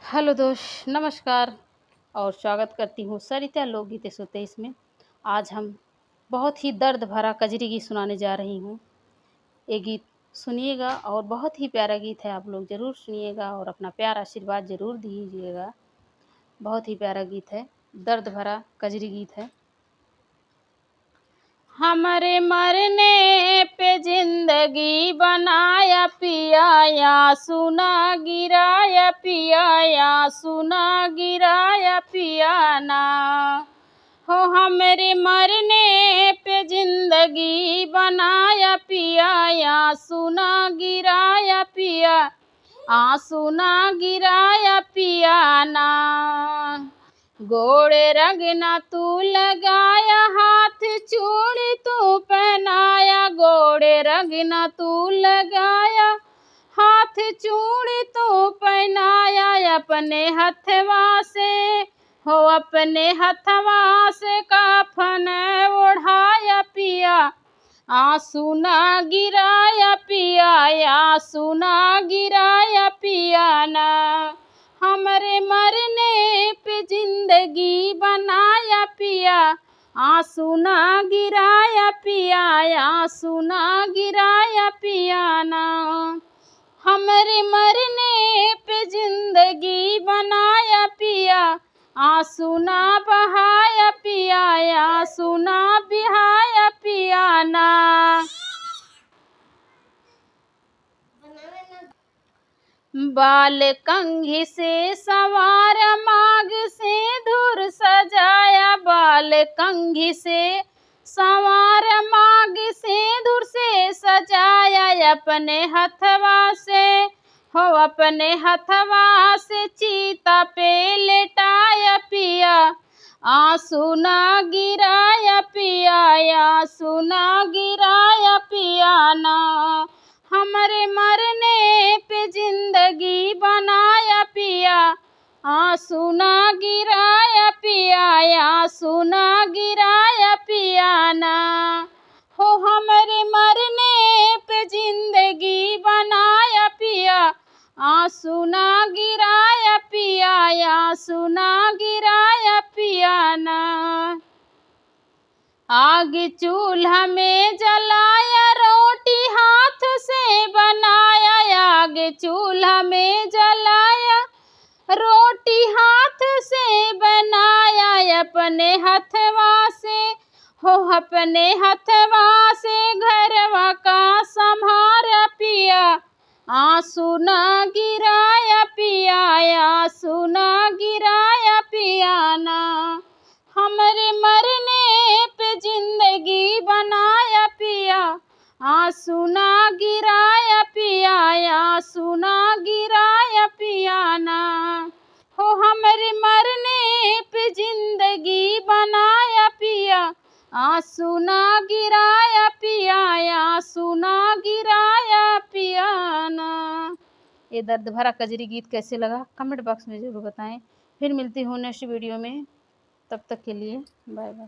Hello दोस्त, नमस्कार और स्वागत करती हूँ सरिता लोकगीत 123 में। आज हम बहुत ही दर्द भरा कजरी गीत सुनाने जा रही हूँ। ये गीत सुनिएगा और बहुत ही प्यारा गीत है, आप लोग ज़रूर सुनिएगा और अपना प्यार आशीर्वाद ज़रूर दीजिएगा। बहुत ही प्यारा गीत है, दर्द भरा कजरी गीत है। हमारे मरने पे जिंदगी बनाया पिया, या सुना गिराया पिया, या सुना गिराया पिया ना हो। हमारे मरने पे जिंदगी बनाया पिया, या सुना गिराया पिया, आंसू ना गिराया पिया ना। गोड़े रंग ना तू लगाया, हाथ चूड़ी तू पहनाया। गोड़े रंग ना तू लगाया, हाथ चूड़ी तू पहनाया। अपने हथवा से हो, अपने हथवा से काफन ओढ़ाया पिया, आंसू ना गिराया पिया, आंसू ना गिराया पिया ना। हमारे मरने पे जिंदगी बनाया पिया, आंसू ना गिराया पिया, आंसू ना गिराया पिया ना। हमारे मरने पे जिंदगी बनाया पिया, आंसू ना बहाया पिया, आंसू ना बहाया पिया ना। बाल कंघी से सवार, मांग से धुर सजाया। बाल कंघी से सवार, मांग से धुर से सजाया। अपने हथवा से हो, अपने हथवा से चीता पे लेटाया पिया, आंसू ना गिराया पिया, आंसू ना गिराया पिया ना। हमारे मरने पे जिंदगी बनाया पिया, आंसू ना गिराया पिया, आंसू ना गिराया पिया ना हो। हमारे मरने पे जिंदगी बनाया पिया, आंसू ना गिराया पिया, आंसू ना गिराया पिया ना। आग चूल्हा में जलाया, रोटी हाथ से बनाया। आग चूल्हा में जलाया, रोटी हाथ से बनाया। अपने हथवा से हो, अपने हथवा से घरवा का संभारा पिया, आंसू ना गिराया पिया, आंसू ना गिराया पिया ना। हमारे मरने पे जिंदगी बनाया पिया, आंसू ना गिराया पिया, आंसू ना गिराया पिया ना हो। हमारे मरने पे जिंदगी बनाया पिया, आंसू ना गिराया पिया, आंसू ना गिराया पिया ना। ये दर्द भरा कजरी गीत कैसे लगा कमेंट बॉक्स में जरूर बताएं। फिर मिलती हूँ नेक्स्ट वीडियो में, तब तक के लिए बाय बाय।